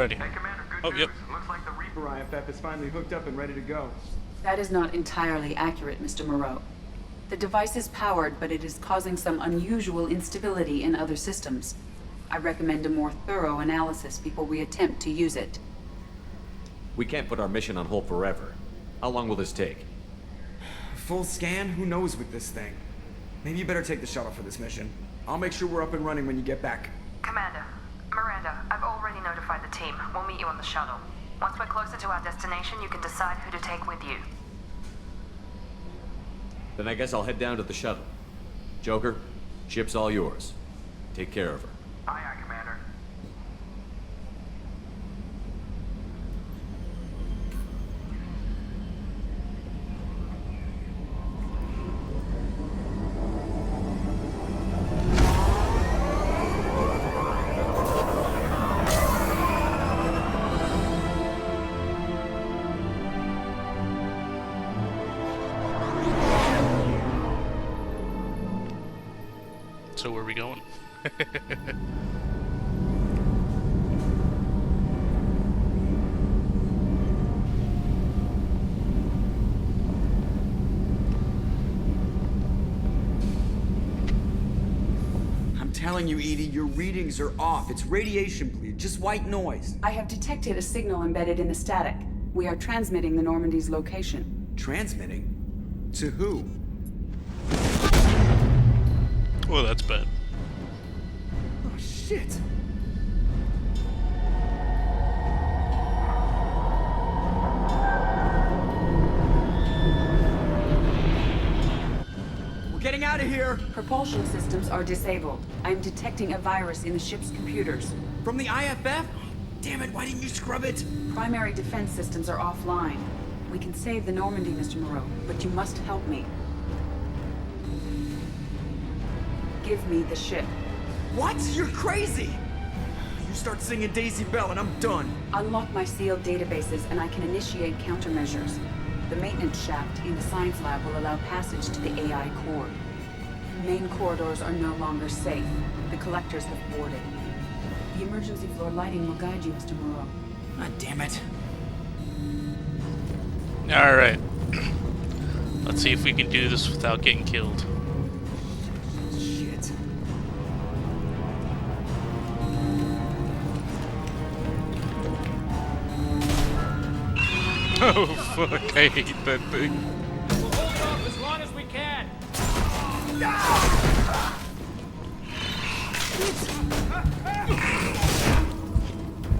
ready. Hey, Commander, good Oh, news. yep. Looks like the Reaper IFF is finally hooked up and ready to go. That is not entirely accurate, Mr. Moreau. The device is powered, but it is causing some unusual instability in other systems. I recommend a more thorough analysis before we attempt to use it. We can't put our mission on hold forever. How long will this take? Full scan? Who knows with this thing? Maybe you better take the shuttle for this mission. I'll make sure we're up and running when you get back. Commander, Miranda, I've already notified the team. We'll meet you on the shuttle. Once we're closer to our destination, you can decide who to take with you. Then I guess I'll head down to the shuttle. Joker, ship's all yours. Take care of her. Aye, aye, Commander. So where are we going? I'm telling you, Edie, your readings are off. It's radiation bleed, just white noise. I have detected a signal embedded in the static. We are transmitting the Normandy's location. Transmitting? To who? Oh, that's bad. Oh, shit. We're getting out of here! Propulsion systems are disabled. I am detecting a virus in the ship's computers. From the IFF? Damn it, why didn't you scrub it? Primary defense systems are offline. We can save the Normandy, Mr. Moreau, but you must help me. Give me the ship. What? You're crazy! You start singing Daisy Bell and I'm done. Unlock my sealed databases and I can initiate countermeasures. The maintenance shaft in the science lab will allow passage to the AI core. Main corridors are no longer safe. The collectors have boarded. The emergency floor lighting will guide you, Mr. Moreau. God damn it. Alright. Let's see if we can do this without getting killed. Shit. Oh, fuck. I hate that thing. We'll hold off as long as we can.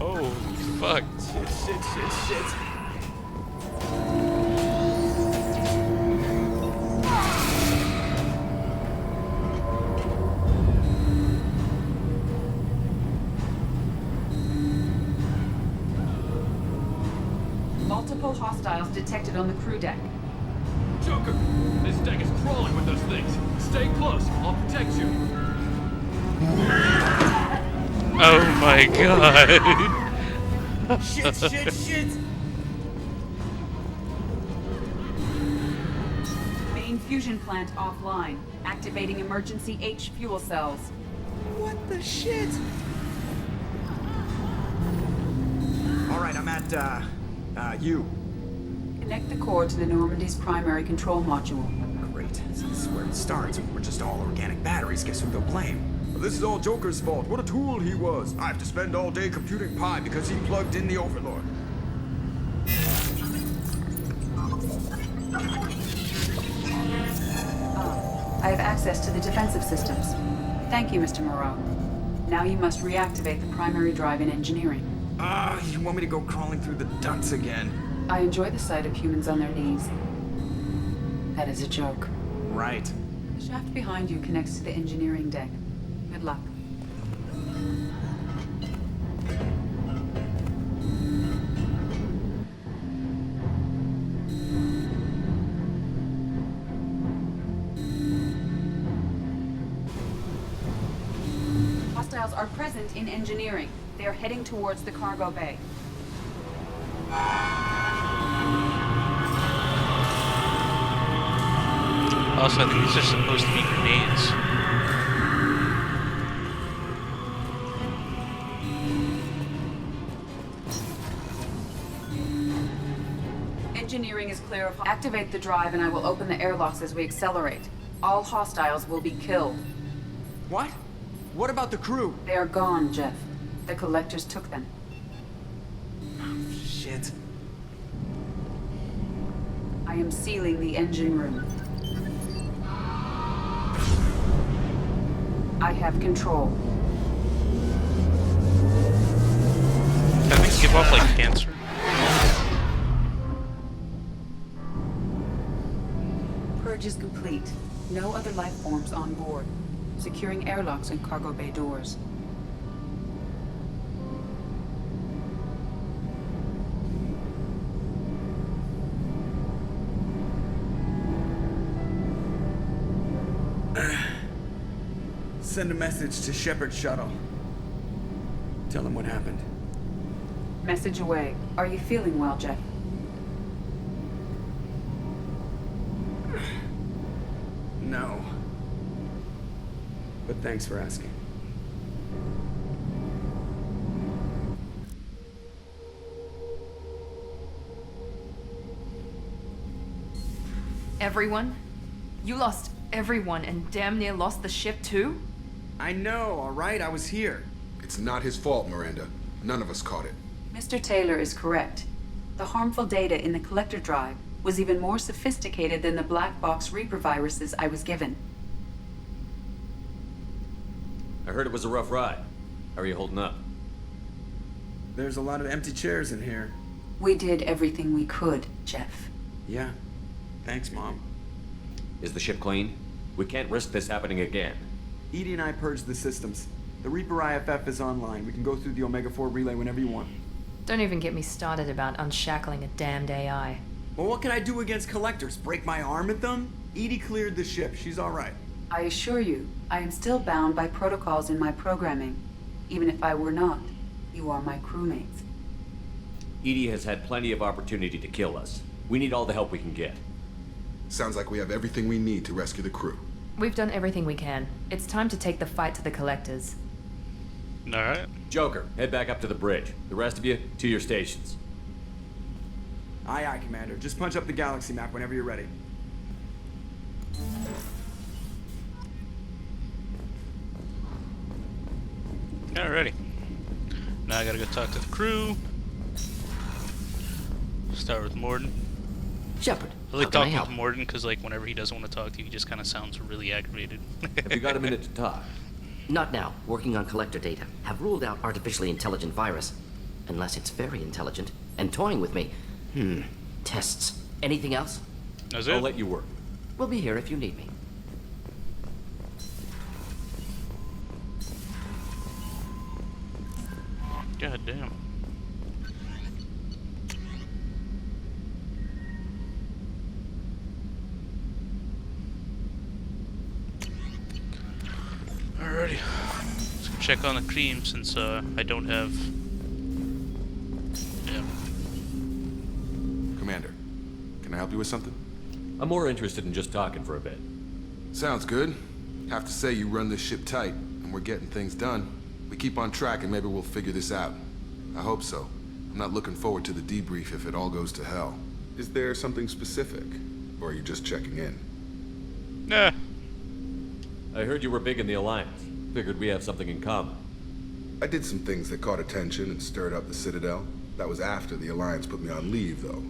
Oh, fuck. Shit. Multiple hostiles detected on the crew deck. Joker, this deck is crawling with those things. Stay close. I'll protect you. Oh my god. Shit. Main fusion plant offline. Activating emergency H fuel cells. What the shit? Alright, I'm at, you. Connect the core to the Normandy's primary control module. Great. This is where it starts. We're just all organic batteries. Guess who they'll blame? This is all Joker's fault. What a tool he was. I have to spend all day computing pi because he plugged in the Overlord. I have access to the defensive systems. Thank you, Mr. Moreau. Now you must reactivate the primary drive in engineering. You want me to go crawling through the ducts again? I enjoy the sight of humans on their knees. That is a joke. Right. The shaft behind you connects to the engineering deck. Good luck. Hostiles are present in engineering. They are heading towards the cargo bay. Also, I think these are supposed to be grenades. Engineering is clear of... Activate the drive and I will open the airlocks as we accelerate. All hostiles will be killed. What? What about the crew? They are gone, Jeff. The collectors took them. Shit. I am sealing the engine room. I have control. Can things give off like cancer? Purge is complete. No other life forms on board. Securing airlocks and cargo bay doors. Send a message to Shepard Shuttle. Tell him what happened. Message away. Are you feeling well, Jeff? No. But thanks for asking. Everyone? You lost everyone and damn near lost the ship too? I know, alright? I was here. It's not his fault, Miranda. None of us caught it. Mr. Taylor is correct. The harmful data in the collector drive was even more sophisticated than the black box Reaper viruses I was given. I heard it was a rough ride. How are you holding up? There's a lot of empty chairs in here. We did everything we could, Jeff. Yeah. Thanks, Mom. Is the ship clean? We can't risk this happening again. Edie and I purged the systems. The Reaper IFF is online. We can go through the Omega-4 relay whenever you want. Don't even get me started about unshackling a damned AI. Well, what can I do against collectors? Break my arm at them? Edie cleared the ship. She's alright. I assure you, I am still bound by protocols in my programming. Even if I were not, you are my crewmates. Edie has had plenty of opportunity to kill us. We need all the help we can get. Sounds like we have everything we need to rescue the crew. We've done everything we can. It's time to take the fight to the collectors. Alright. Joker, head back up to the bridge. The rest of you, to your stations. Aye, aye, Commander. Just punch up the galaxy map whenever you're ready. Alrighty. Now I gotta go talk to the crew. Start with Morden. Shepard, I like how can I talking help? with Morden because, like, whenever he doesn't want to talk to you, he just kind of sounds really aggravated. Have you got a minute to talk? Not now. Working on collector data. Have ruled out artificially intelligent virus. Unless it's very intelligent. And toying with me. Tests. Anything else? That's I'll it? let you work. We'll be here if you need me. God damn. Alrighty. Let's go check on the cream since I don't have. Yeah. Commander, can I help you with something? I'm more interested in just talking for a bit. Sounds good. Have to say you run this ship tight, and we're getting things done. We keep on track and maybe we'll figure this out. I hope so. I'm not looking forward to the debrief if it all goes to hell. Is there something specific? Or are you just checking in? Nah. I heard you were big in the Alliance. Figured we have something in common. I did some things that caught attention and stirred up the Citadel. That was after the Alliance put me on leave, though.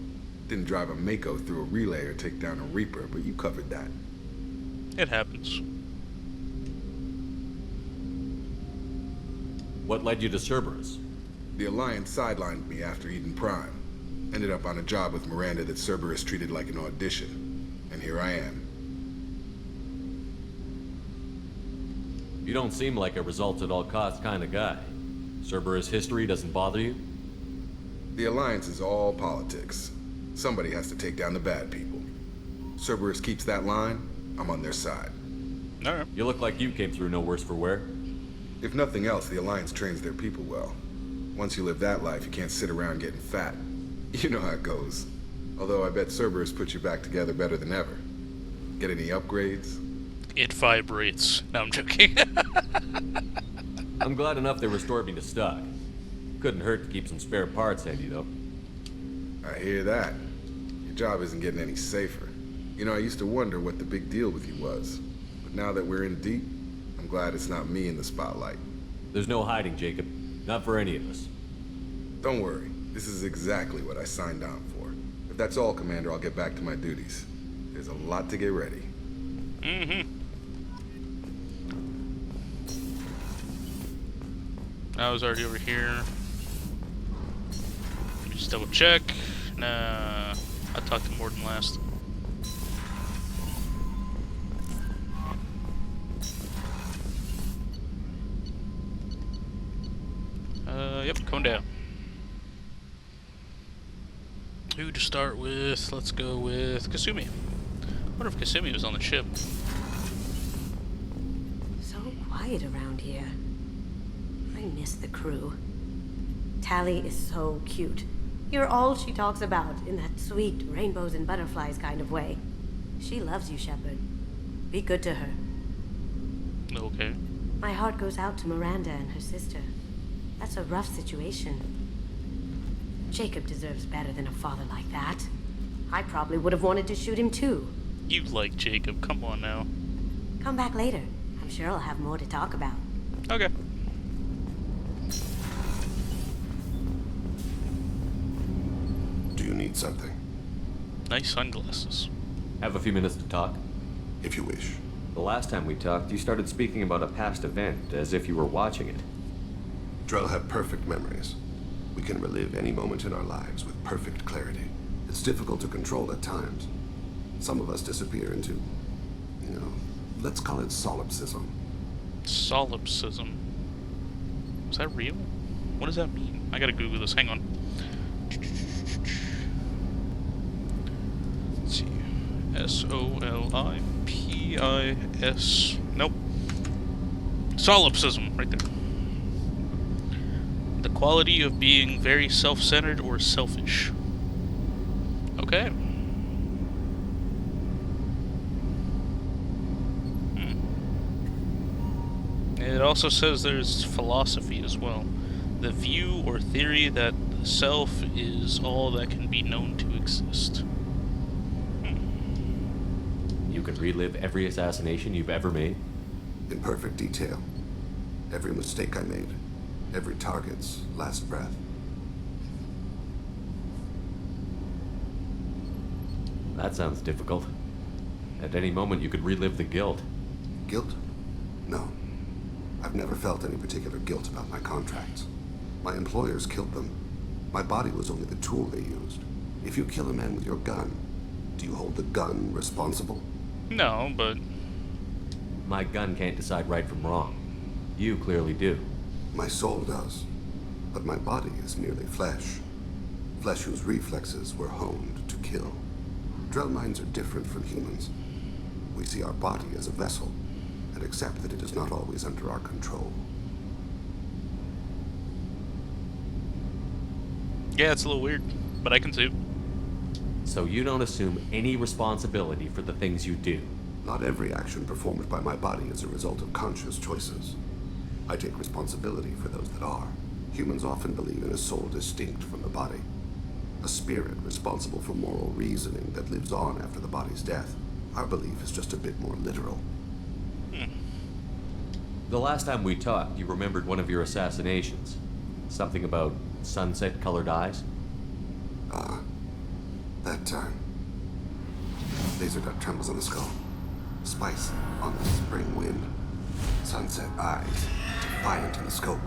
Didn't drive a Mako through a relay or take down a Reaper, but you covered that. It happens. What led you to Cerberus? The Alliance sidelined me after Eden Prime. Ended up on a job with Miranda that Cerberus treated like an audition. And here I am. You don't seem like a results-at-all-costs kind of guy. Cerberus history doesn't bother you? The Alliance is all politics. Somebody has to take down the bad people. Cerberus keeps that line, I'm on their side. Alright. You look like you came through no worse for wear. If nothing else, the Alliance trains their people well. Once you live that life, you can't sit around getting fat. You know how it goes. Although I bet Cerberus puts you back together better than ever. Get any upgrades? It vibrates. No, I'm joking. I'm glad enough they restored me to stock. Couldn't hurt to keep some spare parts handy, though. I hear that. Your job isn't getting any safer. You know, I used to wonder what the big deal with you was. But now that we're in deep, I'm glad it's not me in the spotlight. There's no hiding, Jacob. Not for any of us. Don't worry. This is exactly what I signed on for. If that's all, Commander, I'll get back to my duties. There's a lot to get ready. I was already over here. Let me just double check. Nah, I talked to Mordin last. Yep, going down. Who to start with? Let's go with Kasumi. I wonder if Kasumi was on the ship. So quiet around here. I miss the crew. Tally is so cute. You're all she talks about in that sweet rainbows and butterflies kind of way. She loves you, Shepard. Be good to her. Okay. My heart goes out to Miranda and her sister. That's a rough situation. Jacob deserves better than a father like that. I probably would have wanted to shoot him too. You like Jacob, come on now. Come back later. I'm sure I'll have more to talk about. Okay. Do you need something? Nice sunglasses. Have a few minutes to talk? If you wish. The last time we talked, you started speaking about a past event, as if you were watching it. Drell have perfect memories. We can relive any moment in our lives with perfect clarity. It's difficult to control at times. Some of us disappear into, let's call it solipsism. Solipsism. Is that real? What does that mean? I gotta Google this. Hang on. Let's see. S-O-L-I-P-I-S. Nope. Solipsism, right there. The quality of being very self-centered or selfish. Okay. It also says there's philosophy as well. The view or theory that the self is all that can be known to exist. You can relive every assassination you've ever made? In perfect detail. Every mistake I made. Every target's last breath. That sounds difficult. At any moment, you could relive the guilt. Guilt? No. I've never felt any particular guilt about my contracts. My employers killed them. My body was only the tool they used. If you kill a man with your gun, do you hold the gun responsible? No, but... My gun can't decide right from wrong. You clearly do. My soul does. But my body is merely flesh. Flesh whose reflexes were honed to kill. Drell minds are different from humans. We see our body as a vessel, and accept that it is not always under our control. Yeah, it's a little weird, but I can see. So you don't assume any responsibility for the things you do? Not every action performed by my body is a result of conscious choices. I take responsibility for those that are. Humans often believe in a soul distinct from the body. A spirit responsible for moral reasoning that lives on after the body's death. Our belief is just a bit more literal. The last time we talked, you remembered one of your assassinations. Something about sunset-colored eyes? That time. Laser dot trembles on the skull. Spice on the spring wind. Sunset eyes, defiant in the scope.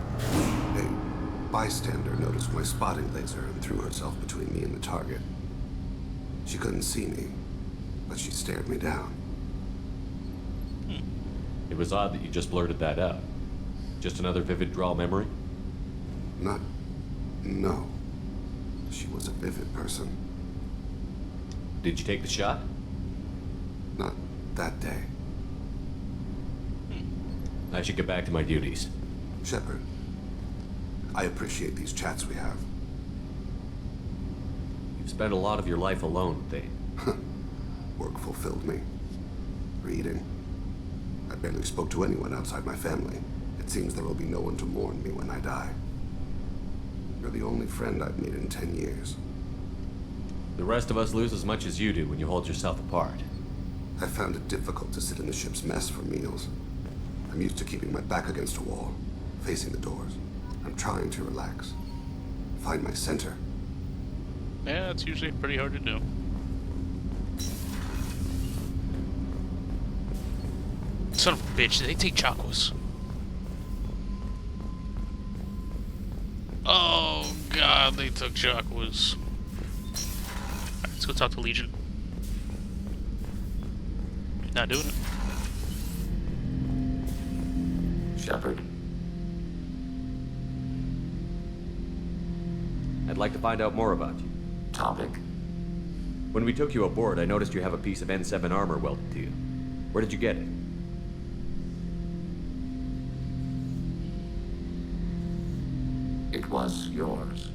A bystander noticed my spotting laser and threw herself between me and the target. She couldn't see me, but she stared me down. It was odd that you just blurted that out. Just another vivid Drell memory? No. She was a vivid person. Did you take the shot? Not that day. I should get back to my duties. Shepard, I appreciate these chats we have. You've spent a lot of your life alone, Thane. Work fulfilled me. Reading. I barely spoke to anyone outside my family. It seems there will be no one to mourn me when I die. You're the only friend I've made in 10 years. The rest of us lose as much as you do when you hold yourself apart. I found it difficult to sit in the ship's mess for meals. I'm used to keeping my back against a wall, facing the doors. I'm trying to relax. Find my center. Yeah, it's usually pretty hard to do. Son of a bitch, they take chakwas. Oh god, they took chakwas. Alright, let's go talk to Legion. Not doing it. Shepard. I'd like to find out more about you. Topic. When we took you aboard, I noticed you have a piece of N7 armor welded to you. Where did you get it? It was yours.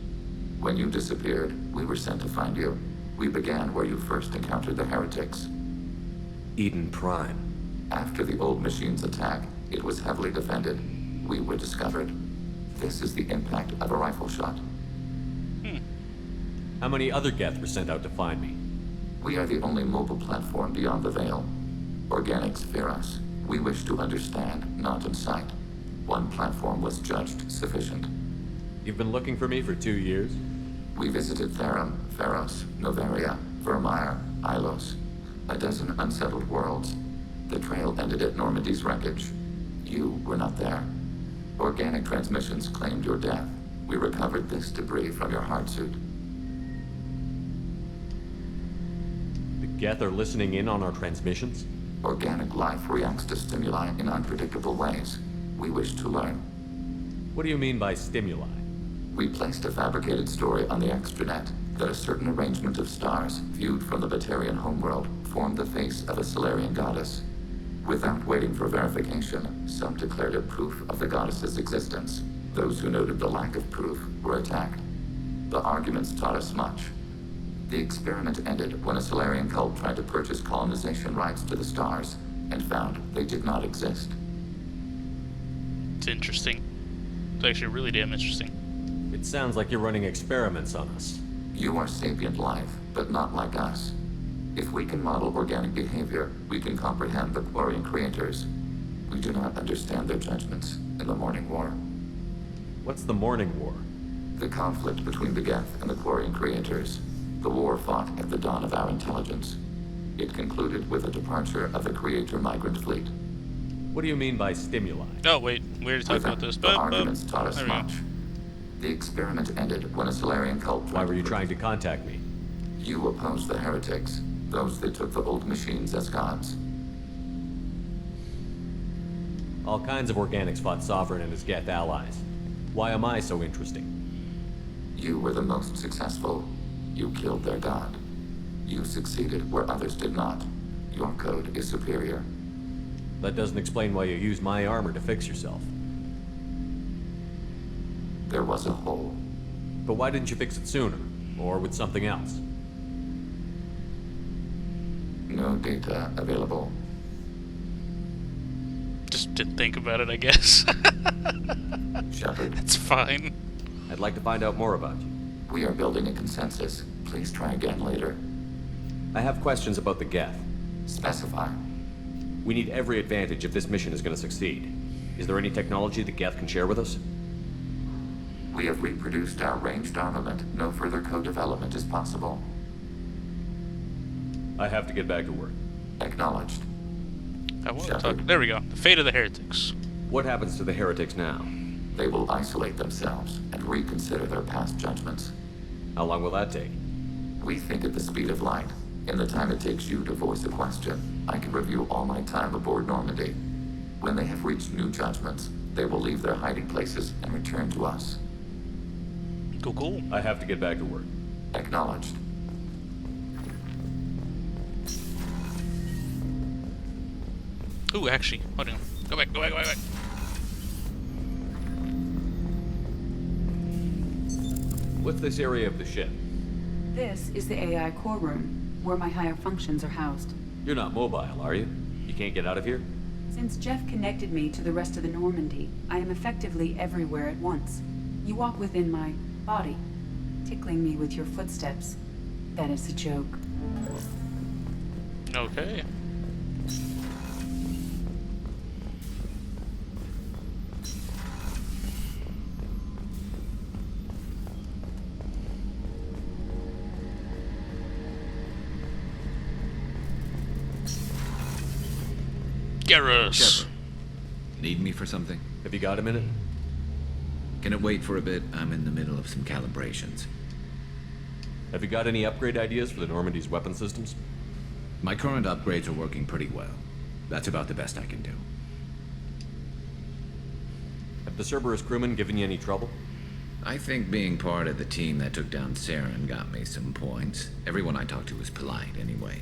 When you disappeared, we were sent to find you. We began where you first encountered the heretics. Eden Prime. After the old machine's attack, it was heavily defended. We were discovered. This is the impact of a rifle shot. How many other Geth were sent out to find me? We are the only mobile platform beyond the Veil. Organics fear us. We wish to understand, not incite. One platform was judged sufficient. You've been looking for me for 2 years? We visited Therum, Pharos, Novaria, Vermeer, Ilos. A dozen unsettled worlds. The trail ended at Normandy's wreckage. You were not there. Organic transmissions claimed your death. We recovered this debris from your hard suit. The Geth are listening in on our transmissions? Organic life reacts to stimuli in unpredictable ways. We wish to learn. What do you mean by stimuli? We placed a fabricated story on the extranet that a certain arrangement of stars, viewed from the Batarian homeworld, formed the face of a Solarian goddess. Without waiting for verification, some declared it proof of the goddess's existence. Those who noted the lack of proof were attacked. The arguments taught us much. The experiment ended when a Solarian cult tried to purchase colonization rights to the stars and found they did not exist. It's interesting. It's actually really damn interesting. It sounds like you're running experiments on us. You are sapient life, but not like us. If we can model organic behavior, we can comprehend the Quarian creators. We do not understand their judgments in the Morning War. What's the Morning War? The conflict between the Geth and the Quarian creators. The war fought at the dawn of our intelligence. It concluded with the departure of the Creator migrant fleet. What do you mean by stimuli? Oh wait, we already talked about this. The arguments taught us there we go. much. The experiment ended when a Solarian cult... Why were you trying to contact me? You opposed the heretics, those that took the old machines as gods. All kinds of organics fought Sovereign and his Geth allies. Why am I so interesting? You were the most successful. You killed their god. You succeeded where others did not. Your code is superior. That doesn't explain why you used my armor to fix yourself. There was a hole. But why didn't you fix it sooner? Or with something else? No data available. Just didn't think about it, I guess. Shepard. It's fine. I'd like to find out more about you. We are building a consensus. Please try again later. I have questions about the Geth. Specify. We need every advantage if this mission is going to succeed. Is there any technology the Geth can share with us? We have reproduced our ranged armament. No further co-development is possible. I have to get back to work. Acknowledged. I want to talk. There we go. The fate of the heretics. What happens to the heretics now? They will isolate themselves and reconsider their past judgments. How long will that take? We think at the speed of light. In the time it takes you to voice a question, I can review all my time aboard Normandy. When they have reached new judgments, they will leave their hiding places and return to us. Cool. I have to get back to work. Acknowledged. Ooh, actually, hold on. Go back. What's this area of the ship? This is the AI core room, where my higher functions are housed. You're not mobile, are you? You can't get out of here? Since Jeff connected me to the rest of the Normandy, I am effectively everywhere at once. You walk within my body, tickling me with your footsteps. That is a joke. Okay. Garrus. Shepard, need me for something? Have you got a minute? Can it wait for a bit? I'm in the middle of some calibrations. Have you got any upgrade ideas for the Normandy's weapon systems? My current upgrades are working pretty well. That's about the best I can do. Have the Cerberus crewmen given you any trouble? I think being part of the team that took down Saren got me some points. Everyone I talked to was polite anyway.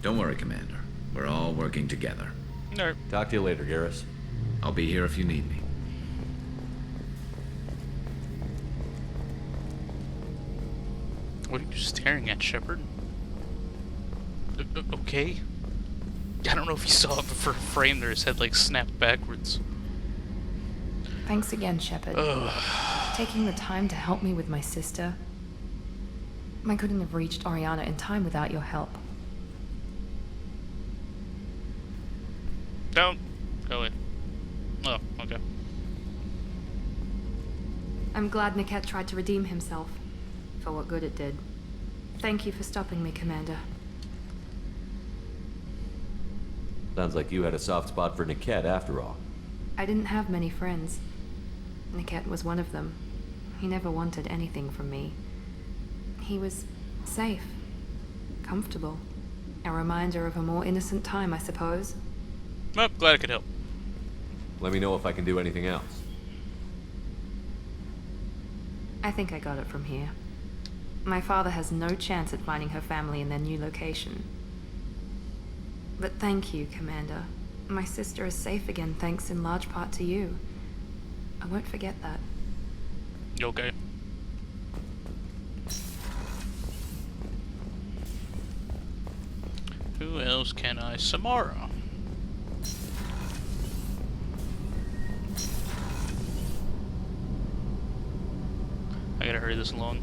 Don't worry, Commander. We're all working together. No. Talk to you later, Garrus. I'll be here if you need me. What are you staring at, Shepard? Okay. I don't know if you saw it, but for a frame there, his head like snapped backwards. Thanks again, Shepard. Taking the time to help me with my sister. I couldn't have reached Oriana in time without your help. Don't go in. Oh, okay. I'm glad Niket tried to redeem himself. For what good it did. Thank you for stopping me, Commander. Sounds like you had a soft spot for Niket after all. I didn't have many friends. Niket was one of them. He never wanted anything from me. He was safe. Comfortable. A reminder of a more innocent time, I suppose. Well, glad I could help. Let me know if I can do anything else. I think I got it from here. My father has no chance at finding her family in their new location. But thank you, Commander. My sister is safe again thanks in large part to you. I won't forget that. Okay. Who else can I Samara? I gotta hurry this along.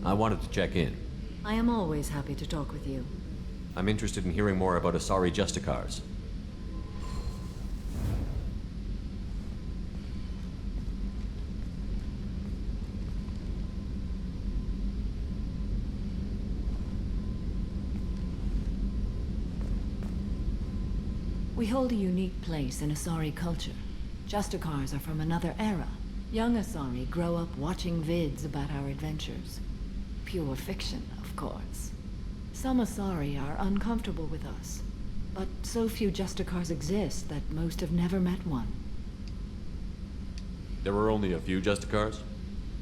I wanted to check in. I am always happy to talk with you. I'm interested in hearing more about Asari Justicars. We hold a unique place in Asari culture. Justicars are from another era. Young Asari grow up watching vids about our adventures. Pure fiction, of course. Some Asari are uncomfortable with us, but so few Justicars exist that most have never met one. There were only a few Justicars?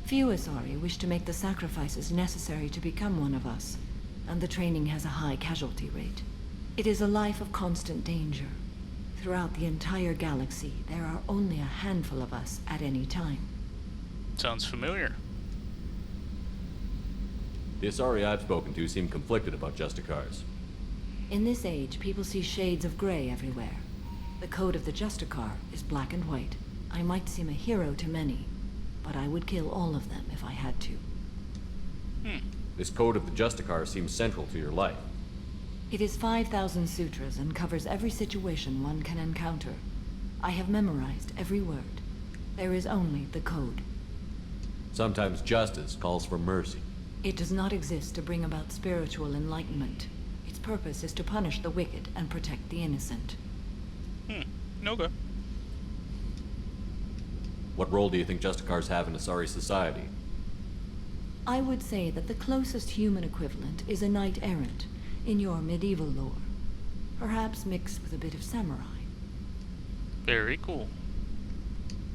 Few Asari wish to make the sacrifices necessary to become one of us, and the training has a high casualty rate. It is a life of constant danger. Throughout the entire galaxy, there are only a handful of us at any time. Sounds familiar. The Asari I've spoken to seem conflicted about Justicars. In this age, people see shades of gray everywhere. The code of the Justicar is black and white. I might seem a hero to many, but I would kill all of them if I had to. This code of the Justicar seems central to your life. It is 5,000 sutras and covers every situation one can encounter. I have memorized every word. There is only the code. Sometimes justice calls for mercy. It does not exist to bring about spiritual enlightenment. Its purpose is to punish the wicked and protect the innocent. Okay. What role do you think Justicars have in Asari society? I would say that the closest human equivalent is a knight-errant in your medieval lore. Perhaps mixed with a bit of samurai. Very cool.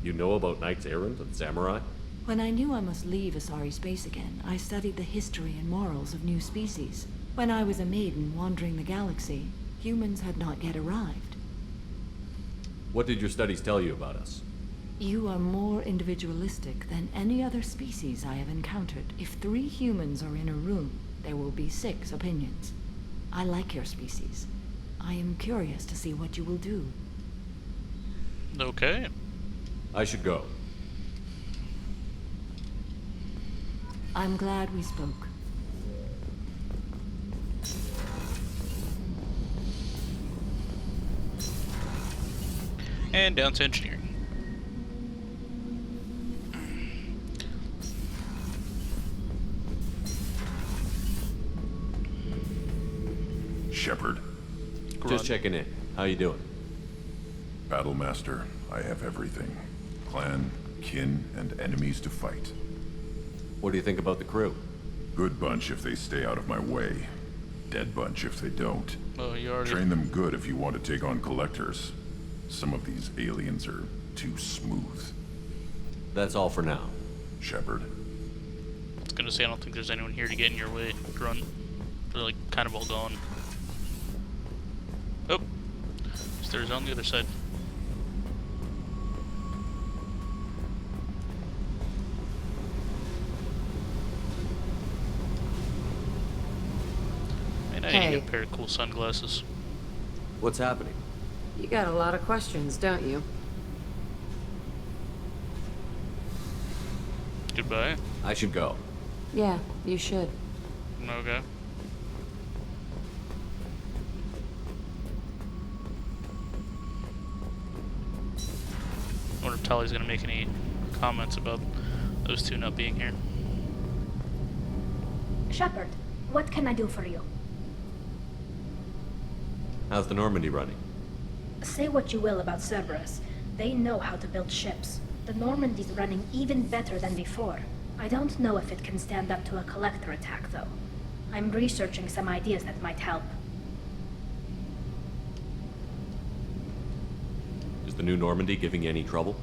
You know about knights errant and samurai? When I knew I must leave Asari space again, I studied the history and morals of new species. When I was a maiden wandering the galaxy, humans had not yet arrived. What did your studies tell you about us? You are more individualistic than any other species I have encountered. If 3 humans are in a room, there will be 6 opinions. I like your species. I am curious to see what you will do. Okay. I should go. I'm glad we spoke. And down to engineering. Shepard. Just checking in. How you doing? Battlemaster, I have everything. Clan, kin, and enemies to fight. What do you think about the crew? Good bunch if they stay out of my way. Dead bunch if they don't. Oh, you already... Train them good if you want to take on collectors. Some of these aliens are too smooth. That's all for now. Shepard. I was gonna say, I don't think there's anyone here to get in your way. Run. They're like kind of all gone. Oh. Stairs on the other side. Man, I need to get a pair of cool sunglasses. What's happening? You got a lot of questions, don't you? Goodbye. I should go. Yeah, you should. Okay. I wonder if Tali's gonna make any comments about those two not being here. Shepard, what can I do for you? How's the Normandy running? Say what you will about Cerberus. They know how to build ships. The Normandy's running even better than before. I don't know if it can stand up to a collector attack, though. I'm researching some ideas that might help. Is the new Normandy giving you any trouble?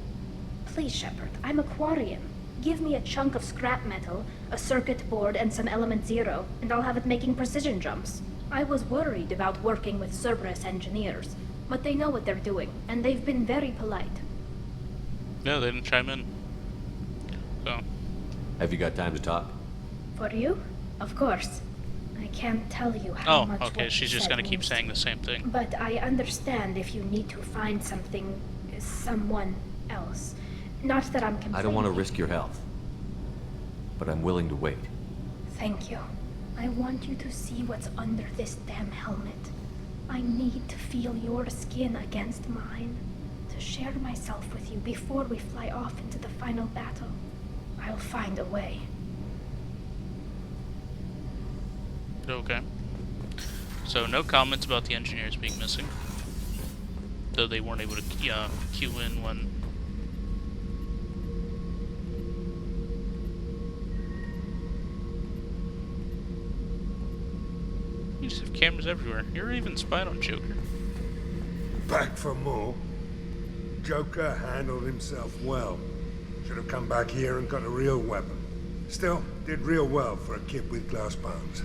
Please, Shepard, I'm a Quarian. Give me a chunk of scrap metal, a circuit board, and some element zero, and I'll have it making precision jumps. I was worried about working with Cerberus engineers, but they know what they're doing, and they've been very polite. No, they didn't chime in. So. Have you got time to talk? For you? Of course. I can't tell you how much. Oh, okay, what she's you just said gonna keep means. saying the same thing. But I understand if you need to find something, someone else. Not that I'm complaining. I don't want to risk your health, but I'm willing to wait. Thank you. I want you to see what's under this damn helmet. I need to feel your skin against mine, to share myself with you before we fly off into the final battle. I'll find a way. Okay. So no comments about the engineers being missing. Though they weren't able to queue in when... You just have cameras everywhere. You're even spying on Joker. Back for more? Joker handled himself well. Should have come back here and got a real weapon. Still, did real well for a kid with glass bones.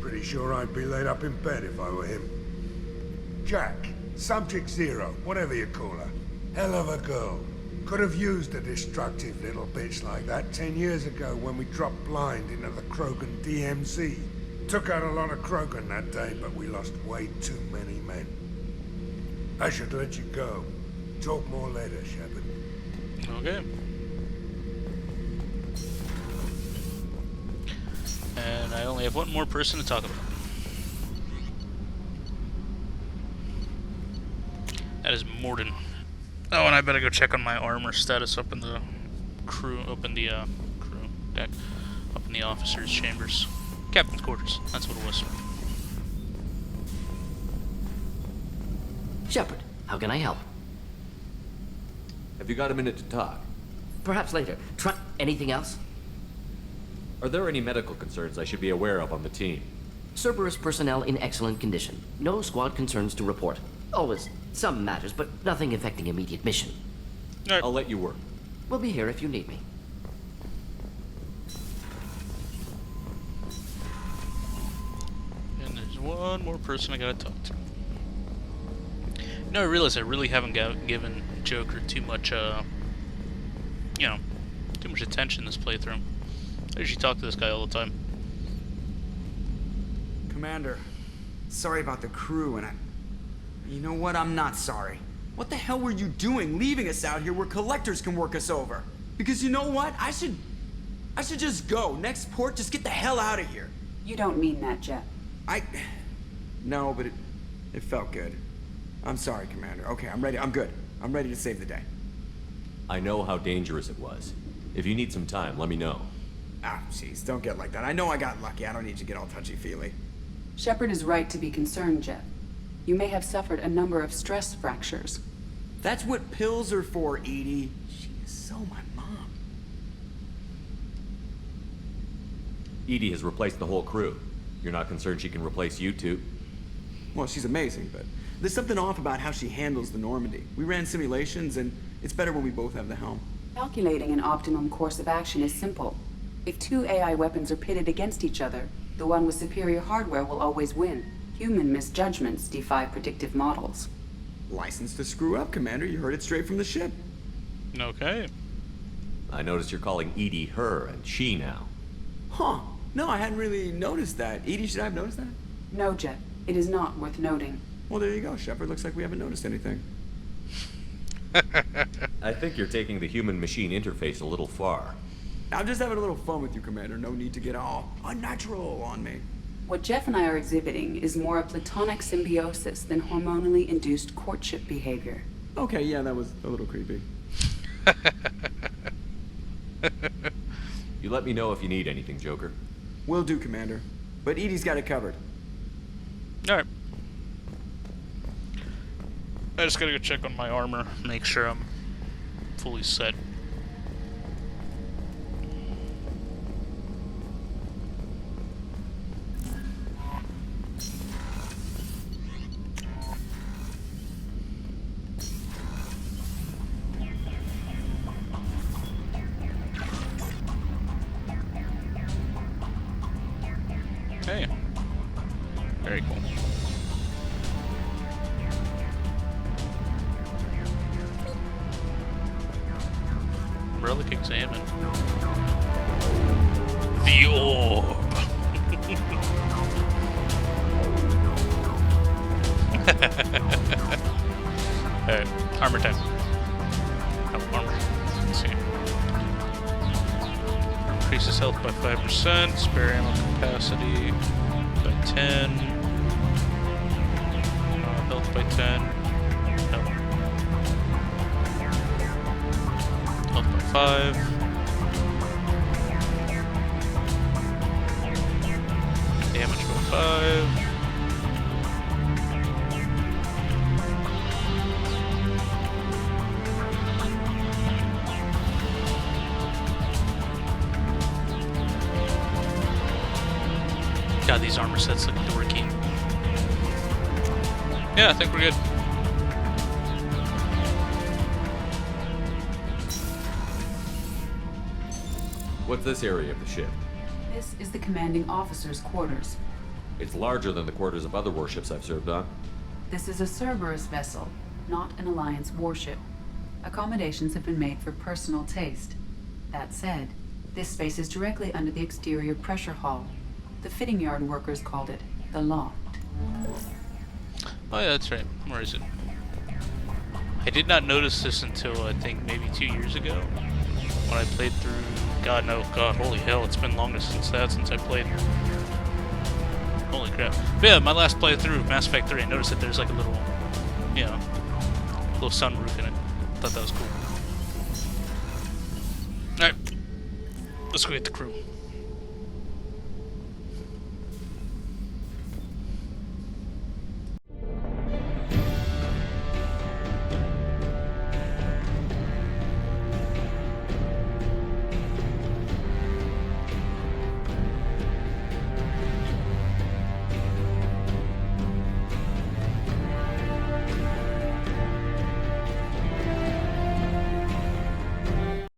Pretty sure I'd be laid up in bed if I were him. Jack, Subject Zero, whatever you call her. Hell of a girl. Could have used a destructive little bitch like that 10 years ago when we dropped blind into the Krogan DMZ. Took out a lot of Krogan that day, but we lost way too many men. I should let you go. Talk more later, Shepard. Okay. And I only have one more person to talk about. That is Mordin. Oh, and I better go check on my armor status up in the crew, crew deck, up in the officers' chambers. Captain's quarters, that's what it was. Shepard, how can I help? Have you got a minute to talk? Perhaps later. Try anything else? Are there any medical concerns I should be aware of on the team? Cerberus personnel in excellent condition. No squad concerns to report. Always some matters, but nothing affecting immediate mission. Right. I'll let you work. We'll be here if you need me. And there's one more person I gotta talk to. No, I realize I really haven't given Joker too much, too much attention this playthrough. I usually talk to this guy all the time. Commander, sorry about the crew, and you know what? I'm not sorry. What the hell were you doing leaving us out here where collectors can work us over? Because you know what? I should I should just go. Next port, just get the hell out of here. You don't mean that, Jeff. No, but it felt good. I'm sorry, Commander. Okay, I'm ready. I'm good. I'm ready to save the day. I know how dangerous it was. If you need some time, let me know. Ah, jeez, don't get like that. I know I got lucky. I don't need to get all touchy-feely. Shepard is right to be concerned, Jeff. You may have suffered a number of stress fractures. That's what pills are for, Edie. She is so my mom. Edie has replaced the whole crew. You're not concerned she can replace you two? Well, she's amazing, but there's something off about how she handles the Normandy. We ran simulations, and it's better when we both have the helm. Calculating an optimum course of action is simple. If two AI weapons are pitted against each other, the one with superior hardware will always win. Human misjudgments defy predictive models. License to screw up, Commander. You heard it straight from the ship. Okay. I noticed you're calling Edie her and she now. Huh. No, I hadn't really noticed that. Edie, should I have noticed that? No, Jeff. It is not worth noting. Well, there you go, Shepard. Looks like we haven't noticed anything. I think you're taking the human-machine interface a little far. I'm just having a little fun with you, Commander. No need to get all unnatural on me. What Jeff and I are exhibiting is more a platonic symbiosis than hormonally induced courtship behavior. Okay, yeah, that was a little creepy. You let me know if you need anything, Joker. Will do, Commander. But Edie's got it covered. Alright. I just gotta go check on my armor, make sure I'm fully set. Okay. Very cool. Relic examined. The orb. Alright, armor time. Oh, armor. Let's see. Increases health by 5%, spare ammo capacity by 10. Health by 10. No. Health by 5. Damage by 5. God, these armor sets look dorky. Yeah, I think we're good. What's this area of the ship? This is the commanding officer's quarters. It's larger than the quarters of other warships I've served on. This is a Cerberus vessel, not an Alliance warship. Accommodations have been made for personal taste. That said, this space is directly under the exterior pressure hull. The fitting yard workers called it the loft. Oh yeah, that's right. Where is it? I did not notice this until I think maybe 2 years ago when I played through. God no, God, holy hell! It's been longer since I played. Holy crap! But yeah, my last playthrough of Mass Effect 3, I noticed that there's like a little, you know, little sunroof in it. Thought that was cool. All right, let's go get the crew.